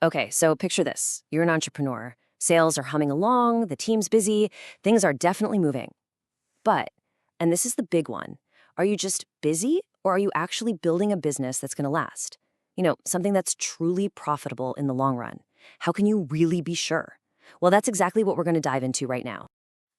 Okay, so picture this. You're an entrepreneur. Sales are humming along, the team's busy, things are definitely moving. But, and this is the big one, are you just busy or are you actually building a business that's going to last? Something that's truly profitable in the long run. How can you really be sure? Well, that's exactly what we're going to dive into right now.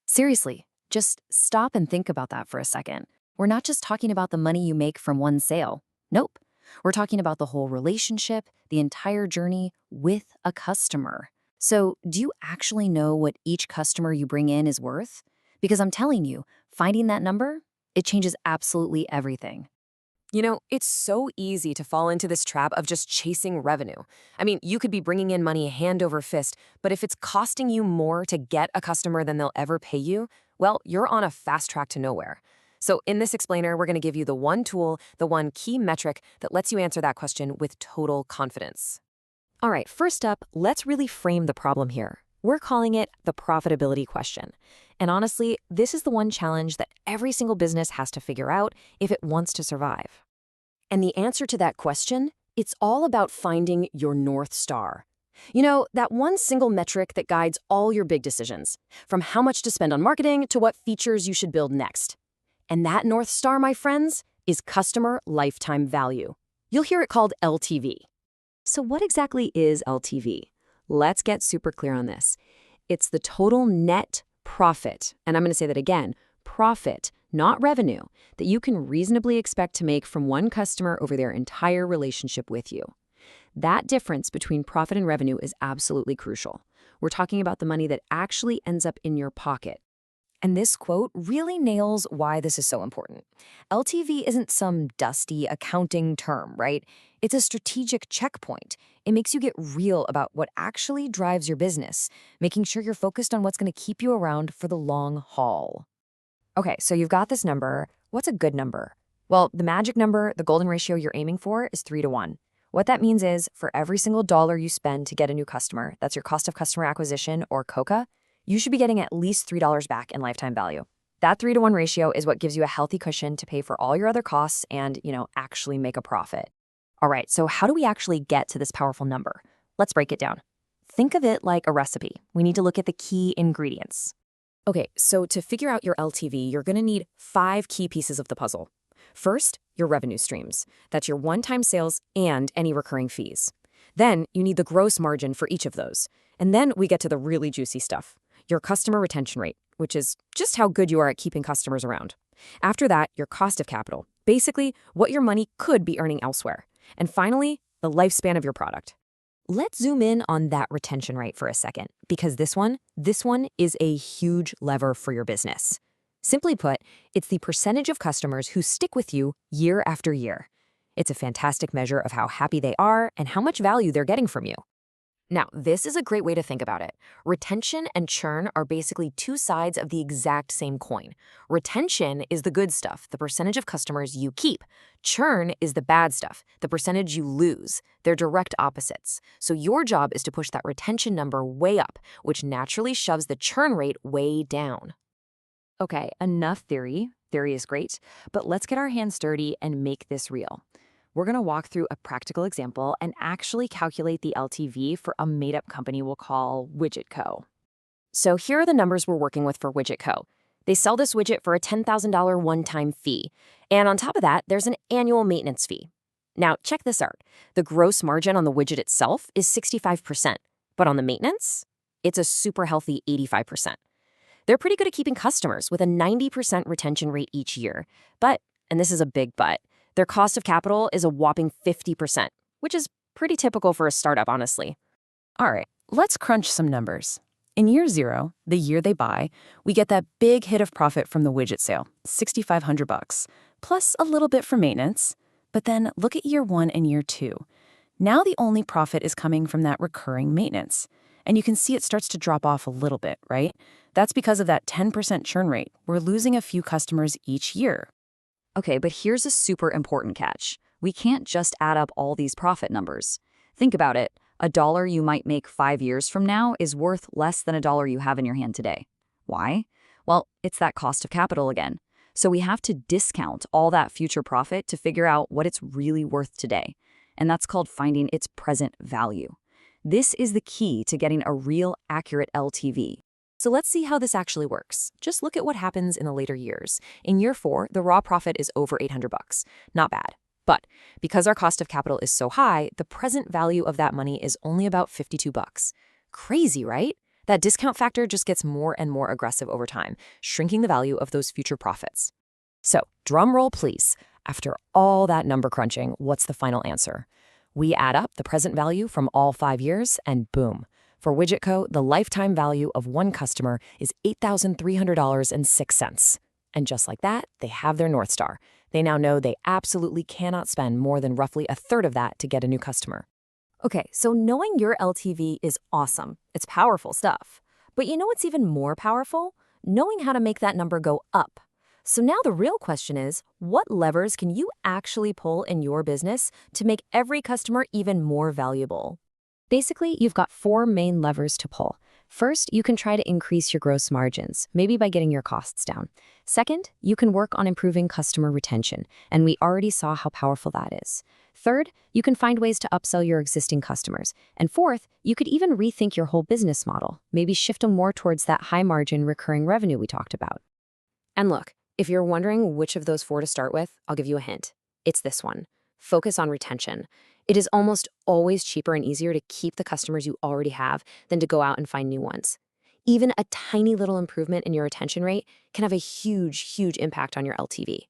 Seriously, just stop and think about that for a second. We're not just talking about the money you make from one sale. Nope. We're talking about the whole relationship, the entire journey with a customer. So, do you actually know what each customer you bring in is worth? Because I'm telling you, finding that number, it changes absolutely everything. It's so easy to fall into this trap of just chasing revenue. I mean, you could be bringing in money hand over fist, but if it's costing you more to get a customer than they'll ever pay you, well, you're on a fast track to nowhere. So in this explainer, we're going to give you the one tool, the one key metric that lets you answer that question with total confidence. All right, first up, let's really frame the problem here. We're calling it the profitability question. And honestly, this is the one challenge that every single business has to figure out if it wants to survive. And the answer to that question, it's all about finding your North Star. That one single metric that guides all your big decisions, from how much to spend on marketing to what features you should build next. And that North Star, my friends, is customer lifetime value. You'll hear it called LTV. So what exactly is LTV? Let's get super clear on this. It's the total net profit, and I'm going to say that again, profit, not revenue, that you can reasonably expect to make from one customer over their entire relationship with you. That difference between profit and revenue is absolutely crucial. We're talking about the money that actually ends up in your pocket. And this quote really nails why this is so important. LTV isn't some dusty accounting term, right? It's a strategic checkpoint. It makes you get real about what actually drives your business, making sure you're focused on what's going to keep you around for the long haul. Okay, so you've got this number. What's a good number? Well, the magic number, the golden ratio you're aiming for, is 3-to-1. What that means is for every single dollar you spend to get a new customer, that's your cost of customer acquisition or COCA, you should be getting at least $3 back in lifetime value. That 3-to-1 ratio is what gives you a healthy cushion to pay for all your other costs and, actually make a profit. All right, so how do we actually get to this powerful number? Let's break it down. Think of it like a recipe. We need to look at the key ingredients. Okay, so to figure out your LTV, you're going to need 5 key pieces of the puzzle. First, your revenue streams. That's your one-time sales and any recurring fees. Then you need the gross margin for each of those. And then we get to the really juicy stuff, your customer retention rate, which is just how good you are at keeping customers around. After that, your cost of capital, basically what your money could be earning elsewhere. And finally, the lifespan of your product. Let's zoom in on that retention rate for a second, because this one is a huge lever for your business. Simply put, it's the percentage of customers who stick with you year after year. It's a fantastic measure of how happy they are and how much value they're getting from you. Now, this is a great way to think about it. Retention and churn are basically two sides of the exact same coin. Retention is the good stuff, the percentage of customers you keep. Churn is the bad stuff, the percentage you lose. They're direct opposites. So your job is to push that retention number way up, which naturally shoves the churn rate way down. Okay, enough theory. Theory is great, but let's get our hands dirty and make this real. We're going to walk through a practical example and actually calculate the LTV for a made-up company we'll call Widget Co. So here are the numbers we're working with for Widget Co. They sell this widget for a $10,000 one-time fee. And on top of that, there's an annual maintenance fee. Now, check this out. The gross margin on the widget itself is 65%, but on the maintenance, it's a super healthy 85%. They're pretty good at keeping customers with a 90% retention rate each year. But, and this is a big but, their cost of capital is a whopping 50%, which is pretty typical for a startup, honestly. All right, let's crunch some numbers. In year 0, the year they buy, we get that big hit of profit from the widget sale, $6,500, plus a little bit for maintenance. But then look at year 1 and year 2. Now the only profit is coming from that recurring maintenance. And you can see it starts to drop off a little bit, right? That's because of that 10% churn rate. We're losing a few customers each year. Okay, but here's a super important catch. We can't just add up all these profit numbers. Think about it. A dollar you might make 5 years from now is worth less than a dollar you have in your hand today. Why? Well, it's that cost of capital again. So we have to discount all that future profit to figure out what it's really worth today. And that's called finding its present value. This is the key to getting a real, accurate LTV. So let's see how this actually works. Just look at what happens in the later years. In year 4, the raw profit is over $800. Not bad. But because our cost of capital is so high, the present value of that money is only about $52. Crazy, right? That discount factor just gets more and more aggressive over time, shrinking the value of those future profits. So, drum roll please. After all that number crunching, what's the final answer? We add up the present value from all 5 years, and boom. For WidgetCo, the lifetime value of one customer is $8,300.06. And just like that, they have their North Star. They now know they absolutely cannot spend more than roughly a third of that to get a new customer. Okay, so knowing your LTV is awesome. It's powerful stuff. But you know what's even more powerful? Knowing how to make that number go up. So now the real question is, what levers can you actually pull in your business to make every customer even more valuable? Basically, you've got 4 main levers to pull. First, you can try to increase your gross margins, maybe by getting your costs down. Second, you can work on improving customer retention, and we already saw how powerful that is. Third, you can find ways to upsell your existing customers. And fourth, you could even rethink your whole business model, maybe shift them more towards that high-margin recurring revenue we talked about. And look, if you're wondering which of those 4 to start with, I'll give you a hint. It's this one. Focus on retention. It is almost always cheaper and easier to keep the customers you already have than to go out and find new ones. Even a tiny little improvement in your retention rate can have a huge, huge impact on your LTV.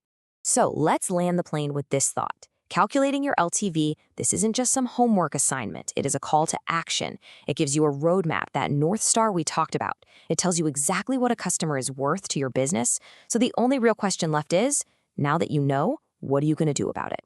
So let's land the plane with this thought. Calculating your LTV, this isn't just some homework assignment. It is a call to action. It gives you a roadmap, that North Star we talked about. It tells you exactly what a customer is worth to your business. So the only real question left is, now that you know, what are you going to do about it?